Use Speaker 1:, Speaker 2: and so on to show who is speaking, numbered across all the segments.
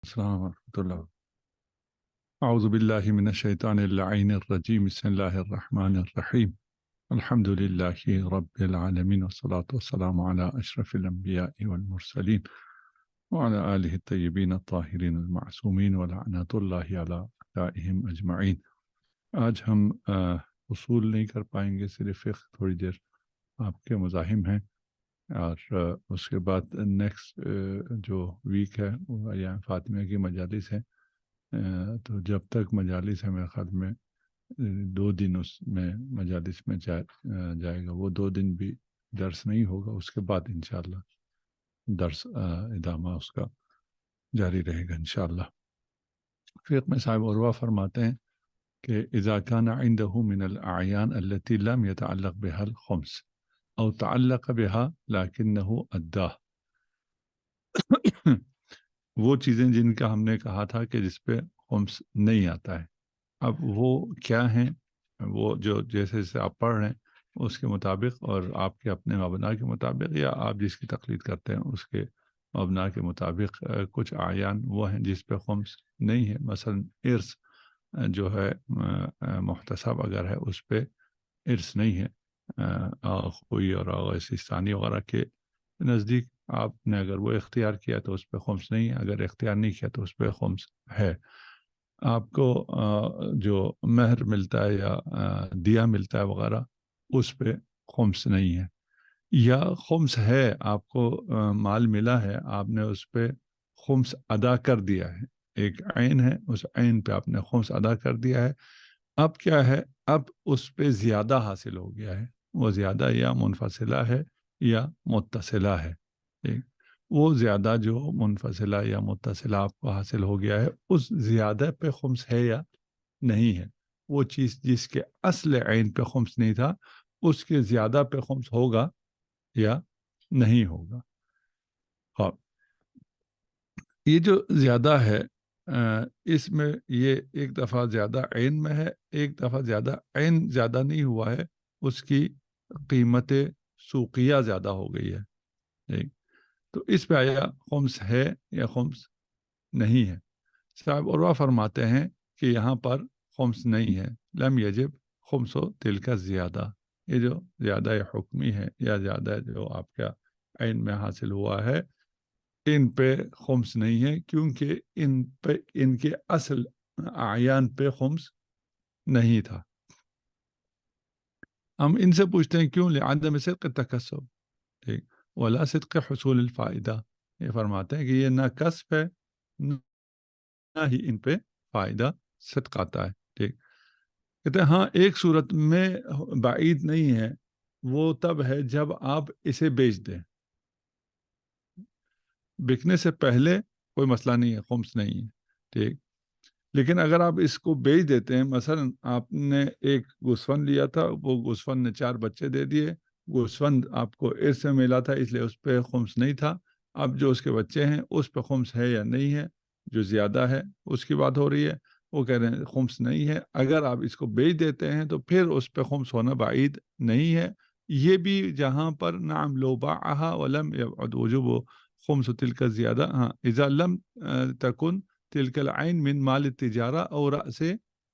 Speaker 1: السلام ورحمۃ اللہ اعوذ باللہ من الشیطان اللعین الرجیم بسم اللہ الرحمن الرحیم الحمد للہ رب العالمین والصلاة والسلام علی اشرف الانبیاء والمرسلین وعلی آلہ الطیبین الطاہرین المعصومین ولعنۃ اللہ علی اعدائہم اجمعین۔ آج ہم اصول نہیں کر پائیں گے، صرف فقہ تھوڑی دیر آپ کے مزاحم ہیں، اور اس کے بعد نیکسٹ جو ویک ہے وہ ایام فاطمہ کی مجالس ہے، تو جب تک مجالس ہے میرے خیال میں 2 دن اس میں مجالس میں جائے گا، وہ 2 دن بھی درس نہیں ہوگا، اس کے بعد انشاءاللہ درس ادامہ اس کا جاری رہے گا انشاءاللہ۔ فقہ میں صاحب عروہ فرماتے ہیں کہ اذا كان عنده من الاعیان التي لم يتعلق بها الخمس او تعلق بها لكنه اداہ وہ چیزیں جن کا ہم نے کہا تھا کہ جس پہ خمس نہیں آتا ہے، اب وہ کیا ہیں؟ وہ جو جیسے جیسے آپ پڑھ رہے ہیں اس کے مطابق، اور آپ کے اپنے مبنا کے مطابق، یا آپ جس کی تقلید کرتے ہیں اس کے مبنا کے مطابق کچھ اعیان وہ ہیں جس پہ خمس نہیں ہے۔ مثلا ارث جو ہے محتسب اگر ہے اس پہ ارث نہیں ہے، کوئی اور سیستانی وغیرہ کے نزدیک آپ نے اگر وہ اختیار کیا تو اس پہ خمس نہیں ہے، اگر اختیار نہیں کیا تو اس پہ خمس ہے۔ آپ کو جو مہر ملتا ہے یا دیا ملتا ہے وغیرہ اس پہ خمس نہیں ہے، یا خمس ہے آپ کو مال ملا ہے، آپ نے اس پہ خمس ادا کر دیا ہے، ایک عین ہے اس عین پہ آپ نے خمس ادا کر دیا ہے، اب کیا ہے؟ اب اس پہ زیادہ حاصل ہو گیا ہے، وہ زیادہ یا منفصلہ ہے یا متصلہ ہے، ٹھیک؟ وہ زیادہ جو منفصلہ یا متصلہ آپ کو حاصل ہو گیا ہے اس زیادہ پہ خمس ہے یا نہیں ہے؟ وہ چیز جس کے اصل عین پہ خمس نہیں تھا اس کے زیادہ پہ خمس ہوگا یا نہیں ہوگا؟ ہاں، یہ جو زیادہ ہے اس میں یہ ایک دفعہ زیادہ عین میں ہے، ایک دفعہ زیادہ عین زیادہ نہیں ہوا ہے، اس کی قیمت سوقیہ زیادہ ہو گئی ہے، ٹھیک؟ تو اس پہ آیا خمس ہے یا خمس نہیں ہے؟ صاحب عروہ فرماتے ہیں کہ یہاں پر خمس نہیں ہے، لم یجب خمس و تلک زیادہ، یہ جو زیادہ حکمی ہے یا زیادہ جو آپ کا عین میں حاصل ہوا ہے ان پہ خمس نہیں ہے، کیونکہ ان پہ ان کے اصل اعیان پہ خمس نہیں تھا۔ ہم ان سے پوچھتے ہیں کیوں؟ لعدم صدق تکسب، ٹھیک، ولا صدق حصول الفائدہ، یہ فرماتے ہیں کہ یہ نہ کسب ہے نہ ہی ان پہ فائدہ صدق آتا ہے، ٹھیک۔ کہتے ہیں ہاں ایک صورت میں بعید نہیں ہے، وہ تب ہے جب آپ اسے بیچ دیں، بکنے سے پہلے کوئی مسئلہ نہیں ہے، خمس نہیں ہے، ٹھیک۔ لیکن اگر آپ اس کو بیچ دیتے ہیں، مثلا آپ نے ایک گوسفند لیا تھا، وہ گوسفند نے 4 بچے دے دیے، گوسفند آپ کو ارث سے ملا تھا اس لیے اس پہ خمس نہیں تھا، اب جو اس کے بچے ہیں اس پہ خمس ہے یا نہیں ہے؟ جو زیادہ ہے اس کی بات ہو رہی ہے، وہ کہہ رہے ہیں خمس نہیں ہے۔ اگر آپ اس کو بیچ دیتے ہیں تو پھر اس پہ خمس ہونا بعید نہیں ہے۔ یہ بھی جہاں پر نعم لو باعها ولم يبعد وجوب خمس تلک زیادہ، ہاں اذا لم تکن تلک العین من مال التجارہ اور رأس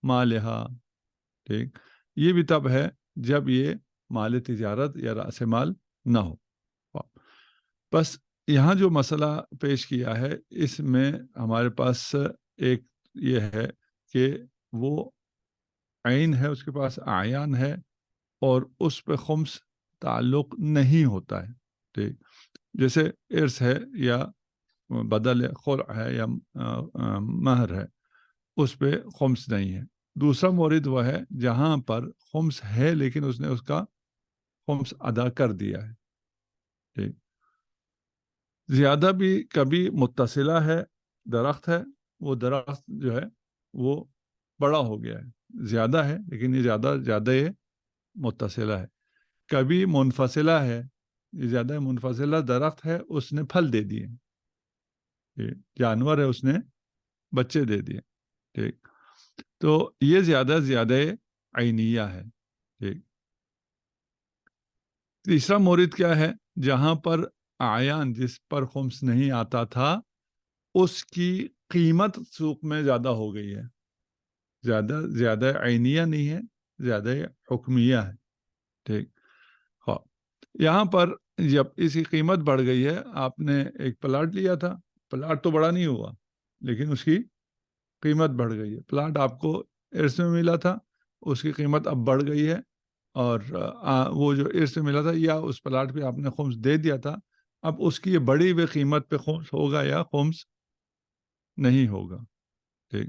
Speaker 1: مالہا، ٹھیک، یہ بھی تب ہے جب یہ مال تجارت یا رأس مال نہ ہو۔ بس یہاں جو مسئلہ پیش کیا ہے اس میں ہمارے پاس ایک یہ ہے کہ وہ عین ہے، اس کے پاس اعیان ہے اور اس پہ خمس تعلق نہیں ہوتا ہے، ٹھیک، جیسے ارث ہے یا بدل خلع ہے یا مہر ہے، اس پہ خمس نہیں ہے۔ دوسرا مورد وہ ہے جہاں پر خمس ہے لیکن اس نے اس کا خمس ادا کر دیا ہے، ٹھیک۔ زیادہ بھی کبھی متصلہ ہے، درخت ہے، وہ درخت جو ہے وہ بڑا ہو گیا ہے، زیادہ ہے لیکن یہ زیادہ یہ متصلہ ہے۔ کبھی منفصلہ ہے، یہ زیادہ منفصلہ درخت ہے، اس نے پھل دے دیے، جانور ہے اس نے بچے دے دیے، ٹھیک، تو یہ زیادہ عینیہ ہے، ٹھیک۔ تیسرا مورد کیا ہے؟ جہاں پر اعیان جس پر خمس نہیں آتا تھا اس کی قیمت سوق میں زیادہ ہو گئی ہے، زیادہ عینیہ نہیں ہے، زیادہ حکمیہ ہے. ٹھیک. ہاں. یہاں پر جب اس کی قیمت بڑھ گئی ہے، آپ نے ایک پلاٹ لیا تھا، پلاٹ تو بڑا نہیں ہوا لیکن اس کی قیمت بڑھ گئی ہے. پلاٹ آپ کو ارث میں ملا تھا، اس کی قیمت اب بڑھ گئی ہے، اور وہ جو ارث میں ملا تھا یا اس پلاٹ پہ آپ نے خمس دے دیا تھا، اب اس کی بڑی ہوئی قیمت پہ خمس ہوگا یا خمس نہیں ہوگا. ٹھیک.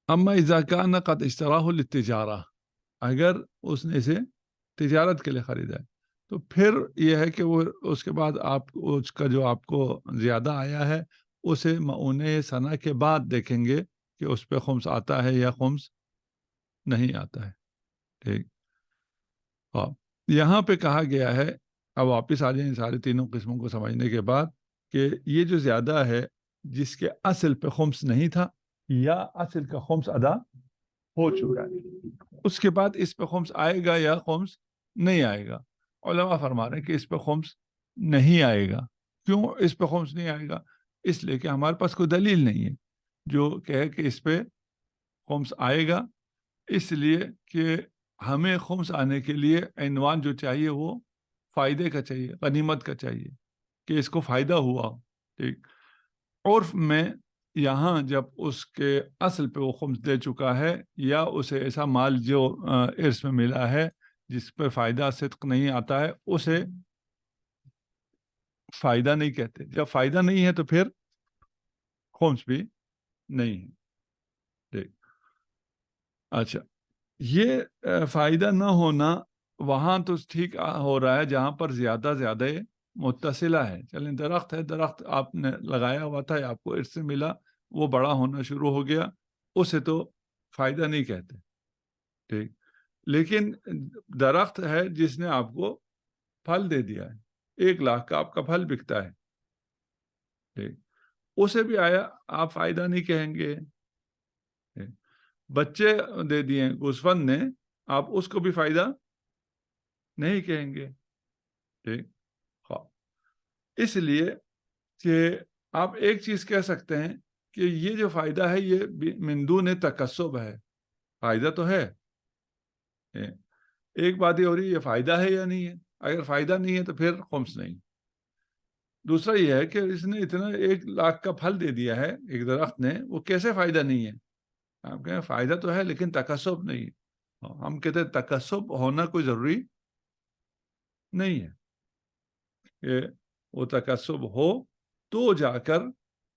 Speaker 1: اما اذا کان قد اشتراہ للتجارہ، اگر اس نے اسے تجارت کے لیے خریدا ہے تو پھر یہ ہے کہ وہ اس کے بعد آپ اس کا جو آپ کو زیادہ آیا ہے اسے معون سنا کے بعد دیکھیں گے کہ اس پہ خمس آتا ہے یا خمس نہیں آتا ہے. ٹھیک. یہاں پہ کہا گیا ہے، اب واپس آ جائیں سارے تینوں قسموں کو سمجھنے کے بعد، کہ یہ جو زیادہ ہے جس کے اصل پہ خمس نہیں تھا یا اصل کا خمس ادا ہو چکا ہے، اس کے بعد اس پہ خمس آئے گا یا خمس نہیں آئے گا. علماء فرما رہے ہیں کہ اس پہ خمس نہیں آئے گا. کیوں اس پہ خمس نہیں آئے گا؟ اس لیے کہ ہمارے پاس کوئی دلیل نہیں ہے جو کہے کہ اس پہ خمس آئے گا. اس لیے کہ ہمیں خمس آنے کے لیے عنوان جو چاہیے وہ فائدے کا چاہیے، غنیمت کا چاہیے، کہ اس کو فائدہ ہوا. ٹھیک. عرف میں یہاں جب اس کے اصل پہ وہ خمس دے چکا ہے یا اسے ایسا مال جو ارث میں ملا ہے جس پہ فائدہ صدق نہیں آتا ہے، اسے فائدہ نہیں کہتے. جب فائدہ نہیں ہے تو پھر خمس بھی نہیں ہے. ٹھیک. اچھا، یہ فائدہ نہ ہونا وہاں تو ٹھیک ہو رہا ہے جہاں پر زیادہ متصلہ ہے. چلیں درخت ہے، درخت آپ نے لگایا ہوا تھا، آپ کو ارث سے ملا، وہ بڑا ہونا شروع ہو گیا، اسے تو فائدہ نہیں کہتے. ٹھیک. لیکن درخت ہے جس نے آپ کو پھل دے دیا ہے، 1 لاکھ کا آپ کا پھل بکتا ہے. ٹھیک. اسے بھی آیا آپ فائدہ نہیں کہیں گے. بچے دے دیے گوسفند نے، آپ اس کو بھی فائدہ نہیں کہیں گے. ٹھیک. اس لیے کہ آپ ایک چیز کہہ سکتے ہیں کہ یہ جو فائدہ ہے یہ من دون تکسب ہے، فائدہ تو ہے. ایک بات یہ ہو رہی ہے یہ فائدہ ہے یا نہیں ہے. اگر فائدہ نہیں ہے تو پھر خمس نہیں. دوسرا یہ ہے کہ اس نے اتنا 1 لاکھ کا پھل دے دیا ہے ایک درخت نے، وہ کیسے فائدہ نہیں ہے؟ آپ کہیں فائدہ تو ہے لیکن تکسب نہیں. ہم کہتے ہیں تکسب ہونا کوئی ضروری نہیں ہے، کہ وہ تکسب ہو تو جا کر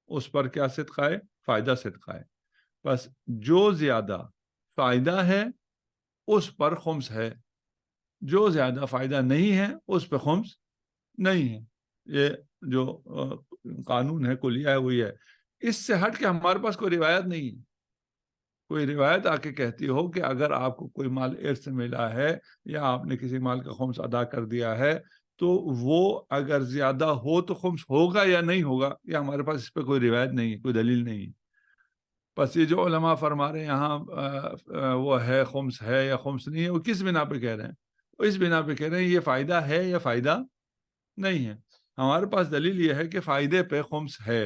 Speaker 1: اس پر کیا صدقہ ہے؟ فائدہ صدقہ ہے. بس جو زیادہ فائدہ ہے اس پر خمس ہے، جو زیادہ فائدہ نہیں ہے اس پہ خمس نہیں ہے. یہ جو قانون ہے کلیہ ہے وہی ہے. اس سے ہٹ کے ہمارے پاس کوئی روایت نہیں ہے. کوئی روایت آ کے کہتی ہو کہ اگر آپ کو کوئی مال ارث سے ملا ہے یا آپ نے کسی مال کا خمس ادا کر دیا ہے تو وہ اگر زیادہ ہو تو خمس ہوگا یا نہیں ہوگا، یا ہمارے پاس اس پہ کوئی روایت نہیں ہے، کوئی دلیل نہیں ہے. بس یہ جو علماء فرما رہے ہیں یہاں وہ ہے خمس ہے یا خمس نہیں ہے، وہ کس بنا پہ کہہ رہے ہیں؟ وہ اس بنا پہ کہہ رہے ہیں یہ فائدہ ہے یا فائدہ نہیں ہے. ہمارے پاس دلیل یہ ہے کہ فائدے پہ خمس ہے.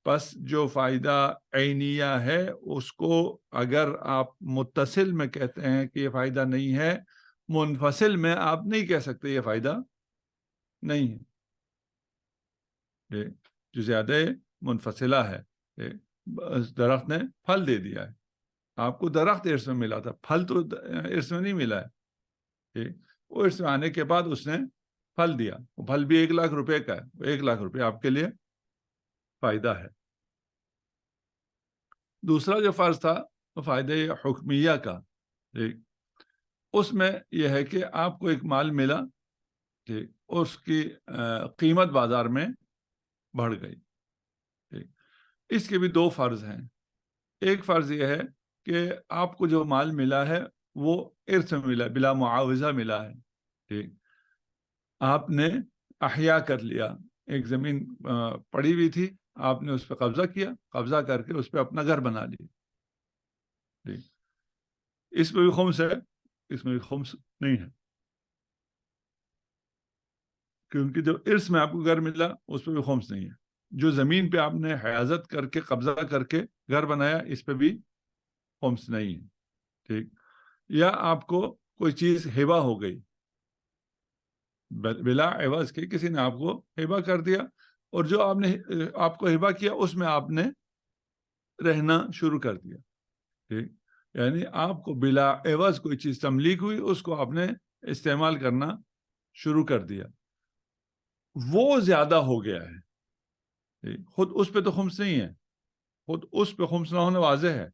Speaker 1: بس جو فائدہ عینیہ ہے اس کو اگر آپ متصل میں کہتے ہیں کہ یہ فائدہ نہیں ہے، منفصل میں آپ نہیں کہہ سکتے یہ فائدہ نہیں ہے. جو زیادہ منفصلہ ہے، درخت نے پھل دے دیا ہے، آپ کو درخت ارث میں ملا تھا، پھل تو ارث میں نہیں ملا ہے. وہ ارث میں آنے کے بعد اس نے پھل دیا، وہ پھل بھی 1 لاکھ روپے کا ہے، وہ 1 لاکھ روپے آپ کے لیے فائدہ ہے. دوسرا جو فرض تھا وہ فائدہ حکمیہ کا. اس میں یہ ہے کہ آپ کو ایک مال ملا، اس کی قیمت بازار میں بڑھ گئی. اس کے بھی 2 فرض ہیں. ایک فرض یہ ہے کہ آپ کو جو مال ملا ہے وہ ارث میں ملا، بلا معاوضہ ملا ہے. ٹھیک. آپ نے احیا کر لیا، ایک زمین پڑی ہوئی تھی، آپ نے اس پہ قبضہ کیا، قبضہ کر کے اس پہ اپنا گھر بنا لیا. ٹھیک. اس میں بھی خمس ہے، اس میں بھی خمس نہیں ہے. کیونکہ جو ارث میں آپ کو گھر ملا اس پہ بھی خمس نہیں ہے. جو زمین پہ آپ نے حیازت کر کے قبضہ کر کے گھر بنایا اس پہ بھی خمس نہیں ہے. ٹھیک. یا آپ کو کوئی چیز ہبہ ہو گئی بلا عوض کے، کسی نے آپ کو ہبہ کر دیا، اور جو آپ نے آپ کو ہبہ کیا اس میں آپ نے رہنا شروع کر دیا. ٹھیک. یعنی آپ کو بلا عوض کوئی چیز تملیک ہوئی، اس کو آپ نے استعمال کرنا شروع کر دیا، وہ زیادہ ہو گیا ہے. خود اس پہ تو خمس نہیں ہے. خود اس پہ خمس نہ ہونا واضح ہے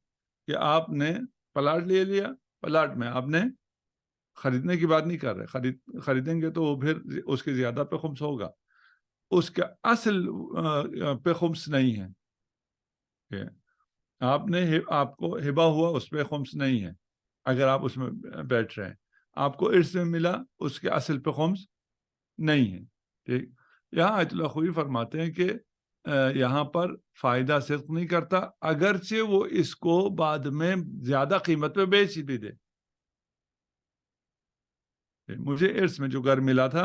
Speaker 1: کہ آپ نے پلاٹ لے لیا، پلاٹ میں آپ نے خریدنے کی بات نہیں کر رہے، خریدیں گے تو وہ پھر اس کے زیادہ پہ خمس ہوگا. اس کا اصل پہ خمس نہیں ہے. آپ کو ہبہ ہوا اس پہ خمس نہیں ہے اگر آپ اس میں بیٹھ رہے ہیں. آپ کو ارث میں ملا اس کے اصل پہ خمس نہیں ہے. ٹھیک. یہاں آیت اللہ خوئی فرماتے ہیں کہ یہاں پر فائدہ صدق نہیں کرتا اگرچہ وہ اس کو بعد میں زیادہ قیمت پہ بیچ بھی دے. مجھے ارث میں جو گھر ملا تھا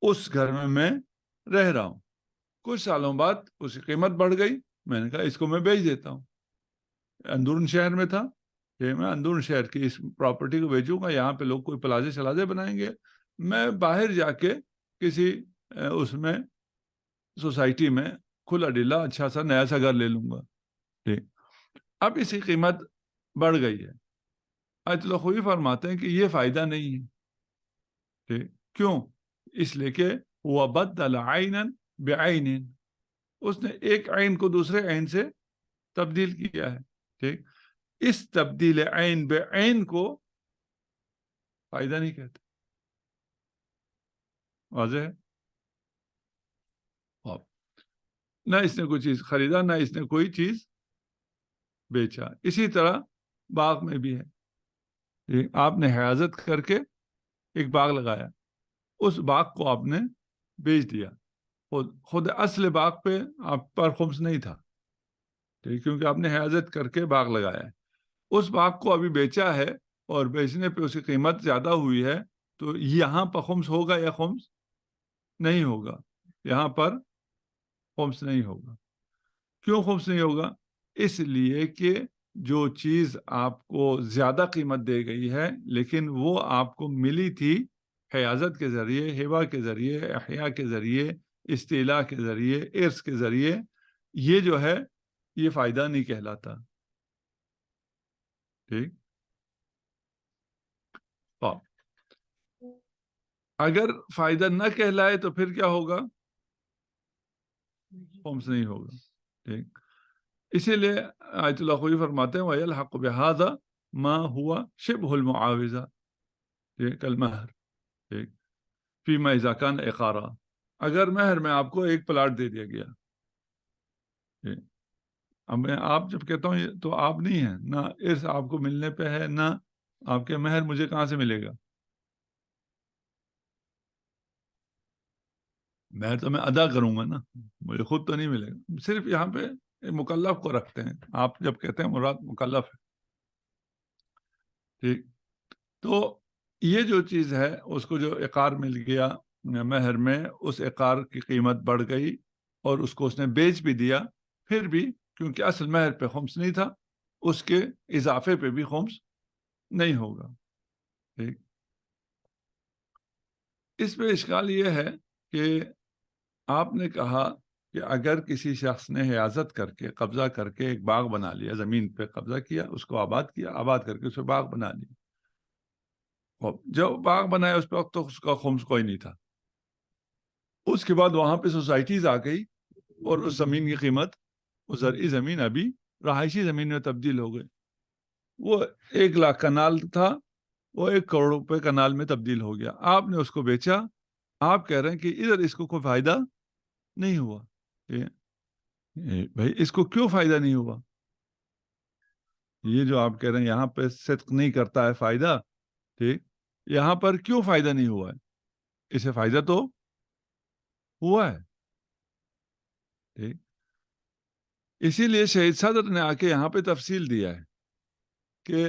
Speaker 1: اس گھر میں رہ رہا ہوں، کچھ سالوں بعد اس کی قیمت بڑھ گئی، میں نے کہا اس کو میں بیچ دیتا ہوں. اندرون شہر میں تھا کہ میں اندرون شہر کی اس پراپرٹی کو بیچوں گا، یہاں پہ لوگ کوئی پلازے شلازے بنائیں گے، میں باہر جا کے کسی اس میں سوسائٹی میں کھلا ڈلا اچھا سا نیا سا گھر لے لوں گا. ٹھیک. اب اس کی قیمت بڑھ گئی ہے. آیت اللہ خوئی فرماتے ہیں کہ یہ فائدہ نہیں ہے. ٹھیک. کیوں؟ اس لیے کہ وَبَدَّلَ عَيْنًا بِعَيْنٍ، اس نے ایک عین کو دوسرے عین سے تبدیل کیا ہے. ٹھیک. اس تبدیل عین بعین کو فائدہ نہیں کہتے. واضح ہے؟ نہ اس نے کوئی چیز خریدا، نہ اس نے کوئی چیز بیچا. اسی طرح باغ میں بھی ہے. آپ نے حیازت کر کے ایک باغ لگایا، اس باغ کو آپ نے بیچ دیا. خود اصل باغ پہ آپ پر خمس نہیں تھا، کیونکہ آپ نے حیازت کر کے باغ لگایا ہے. اس باغ کو ابھی بیچا ہے اور بیچنے پہ اس کی قیمت زیادہ ہوئی ہے، تو یہاں پر خمس ہوگا یا خمس نہیں ہوگا؟ یہاں پر خمس نہیں ہوگا. کیوں خمس نہیں ہوگا؟ اس لیے کہ جو چیز آپ کو زیادہ قیمت دے گئی ہے لیکن وہ آپ کو ملی تھی حیازت کے ذریعے، ہبہ کے ذریعے، احیاء کے ذریعے، استیلاء کے ذریعے، ارث کے ذریعے، یہ جو ہے یہ فائدہ نہیں کہلاتا. ٹھیک. اگر فائدہ نہ کہلائے تو پھر کیا ہوگا؟ خمس نہیں ہوگا. ٹھیک. اسی لیے آیت اللہ خوئی فرماتے ہیں وَيَلْحَقُ بِهَذَا مَا هُوَ شِبْهُ الْمُعَاوِضَةِ كَالْمَهْرِ. ٹھیک. فِيمَا إِذَا كَانَ إِقَارًا، اگر مہر میں آپ کو ایک پلاٹ دے دیا گیا، اب میں آپ جب کہتا ہوں تو آپ نہیں ہیں، نہ ارث آپ کو ملنے پہ ہے، نہ آپ کے مہر مجھے کہاں سے ملے گا. مہر تو میں ادا کروں گا نا، مجھے خود تو نہیں ملے گا. صرف یہاں پہ مکلف کو رکھتے ہیں. آپ جب کہتے ہیں مراد مکلف ہے. ٹھیک. تو یہ جو چیز ہے اس کو جو عقار مل گیا مہر میں، اس عقار کی قیمت بڑھ گئی اور اس کو اس نے بیچ بھی دیا، پھر بھی کیونکہ اصل مہر پہ خمس نہیں تھا، اس کے اضافے پہ بھی خمس نہیں ہوگا. ٹھیک. اس پہ اشکال یہ ہے کہ آپ نے کہا کہ اگر کسی شخص نے حیازت کر کے قبضہ کر کے ایک باغ بنا لیا، زمین پہ قبضہ کیا، اس کو آباد کیا، آباد کر کے اس پہ باغ بنا لیا، جو باغ بنایا اس وقت تو اس کا خمس کوئی نہیں تھا. اس کے بعد وہاں پہ سوسائٹیز آ گئی اور اس زمین کی قیمت، وہ زرعی زمین ابھی رہائشی زمین میں تبدیل ہو گئی. وہ 1,00,000 کنال تھا، وہ 1 کروڑ روپے کنال میں تبدیل ہو گیا. آپ نے اس کو بیچا. آپ کہہ رہے ہیں کہ ادھر اس کو کوئی فائدہ نہیں ہوا. بھائی اس کو کیوں فائدہ نہیں ہوا؟ یہ جو آپ کہہ رہے ہیں یہاں پہ صدق نہیں کرتا ہے فائدہ، ٹھیک، یہاں پر کیوں فائدہ نہیں ہوا ہے؟ اسے فائدہ تو ہوا ہے. ٹھیک. اسی لیے شہید صدر نے آ کے یہاں پہ تفصیل دیا ہے کہ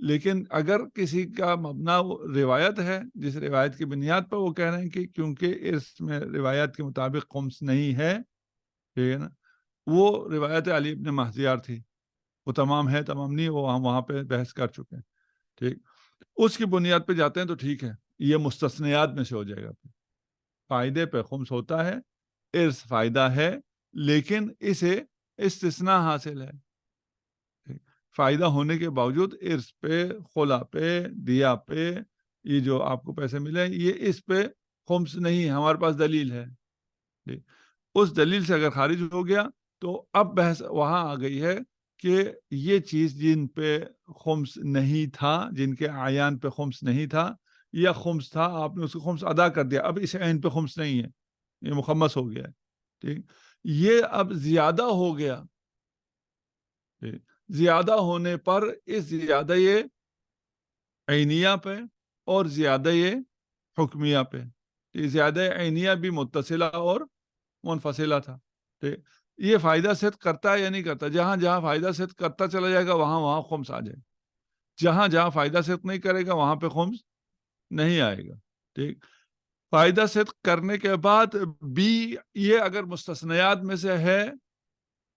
Speaker 1: لیکن اگر کسی کا مبنا روایت ہے، جس روایت کی بنیاد پر وہ کہہ رہے ہیں کہ کیونکہ ارث میں روایت کے مطابق خمس نہیں ہے، ٹھیک ہے نا، وہ روایت علی ابن مہدیار تھی، وہ تمام ہے تمام نہیں، وہ ہم وہاں پہ بحث کر چکے ہیں، ٹھیک، اس کی بنیاد پہ جاتے ہیں تو ٹھیک ہے، یہ مستثنیات میں سے ہو جائے گا۔ فائدے پہ خمس ہوتا ہے، ارث فائدہ ہے، لیکن اسے استثناء حاصل ہے، فائدہ ہونے کے باوجود ارث پہ، خلا پہ، دیا پہ، یہ جو آپ کو پیسے ملے یہ اس پہ خمس نہیں ہے، ہمارے پاس دلیل ہے، اس دلیل سے اگر خارج ہو گیا تو اب بحث وہاں آ گئی ہے کہ یہ چیز جن پہ خمس نہیں تھا، جن کے اعیان پہ خمس نہیں تھا، یا خمس تھا آپ نے اس کو خمس ادا کر دیا، اب اس عین پہ خمس نہیں ہے، یہ مخمس ہو گیا ہے، ٹھیک، یہ اب زیادہ ہو گیا، زیادہ ہونے پر اس زیادہ یہ عینیہ پہ اور زیادہ یہ حکمیہ پہ، یہ زیادہ عینیہ بھی متصلہ اور منفصلہ تھا، ٹھیک، یہ فائدہ صد کرتا ہے یا نہیں کرتا، جہاں جہاں فائدہ صد کرتا چلا جائے گا وہاں وہاں خمس آ جائے گا، جہاں جہاں فائدہ صد نہیں کرے گا وہاں پہ خمس نہیں آئے گا، ٹھیک، فائدہ صد کرنے کے بعد بھی یہ اگر مستثنیات میں سے ہے،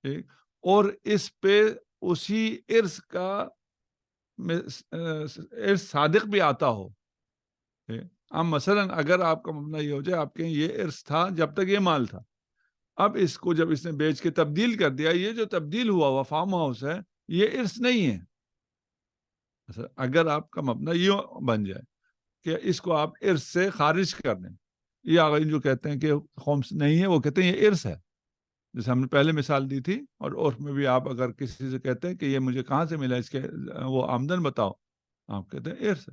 Speaker 1: ٹھیک، اور اس پہ اسی ارث کا ارث صادق بھی آتا ہو، اب مثلا اگر آپ کا مبنی یہ ہو جائے، آپ کہیں یہ ارث تھا جب تک یہ مال تھا، اب اس کو جب اس نے بیچ کے تبدیل کر دیا، یہ جو تبدیل ہوا ہوا فارم ہاؤس ہے یہ ارث نہیں ہے، اگر آپ کا مبنی یہ بن جائے کہ اس کو آپ ارث سے خارج کر دیں، یہ آگے جو کہتے ہیں کہ خمس نہیں ہے وہ کہتے ہیں یہ ارث ہے، جیسے ہم نے پہلے مثال دی تھی، اور عرف میں بھی آپ اگر کسی سے کہتے ہیں کہ یہ مجھے کہاں سے ملا، اس کے وہ آمدن بتاؤ، آپ کہتے ہیں ارث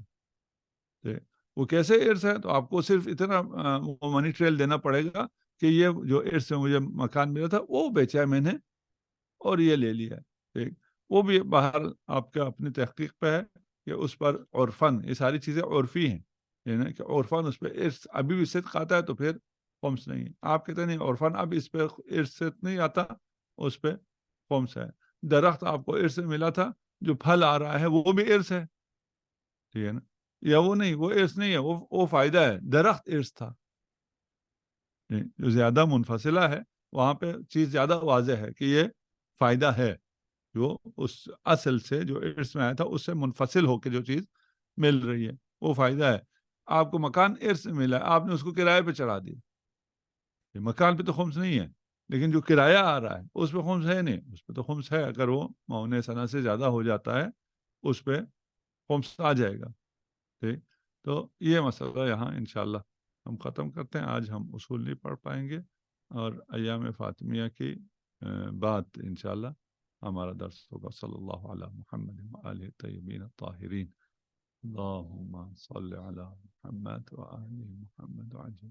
Speaker 1: ہے، وہ کیسے ارث ہے، تو آپ کو صرف اتنا وہ منی ٹریل دینا پڑے گا کہ یہ جو ارث سے مجھے مکان ملا تھا وہ بیچا ہے میں نے اور یہ لے لیا، ٹھیک، وہ بھی باہر آپ کا اپنی تحقیق پہ ہے کہ اس پر عرفاً یہ ساری چیزیں عرفی ہیں، یعنی کہ عرفاً اس پہ ارث ابھی بھی صدق آتا ہے تو پھر خمس نہیں ہے، آپ کہتے نہیں عرفاً اب اس پہ ارث صدق نہیں آتا، اس پہ خمس ہے، درخت آپ کو ارث سے ملا تھا، جو پھل آ رہا ہے وہ بھی ارث ہے، ٹھیک ہے نا، یا وہ نہیں، وہ ارث نہیں ہے، وہ فائدہ ہے، درخت ارث تھا، جو زیادہ منفصلہ ہے وہاں پہ چیز زیادہ واضح ہے کہ یہ فائدہ ہے، جو اس اصل سے جو ارث میں آیا تھا اس سے منفصل ہو کے جو چیز مل رہی ہے وہ فائدہ ہے، آپ کو مکان ارث میں ملا ہے، آپ نے اس کو کرائے پہ چڑھا دیا، مکان پہ تو خمس نہیں ہے، لیکن جو کرایہ آ رہا ہے اس پہ خمس ہے نہیں، اس پہ تو خمس ہے، اگر وہ معاون سنا سے زیادہ ہو جاتا ہے اس پہ خمس آ جائے گا، ٹھیک، تو یہ مسئلہ یہاں انشاءاللہ ہم ختم کرتے ہیں، آج ہم اصول نہیں پڑھ پائیں گے، اور ایام فاطمیہ کی بعد انشاءاللہ ہمارا درس ہوگا۔ صلی اللہ علی محمد وآلہ الطیبین الطاہرین، اللہم صل علی محمد وآلہ محمد وعجل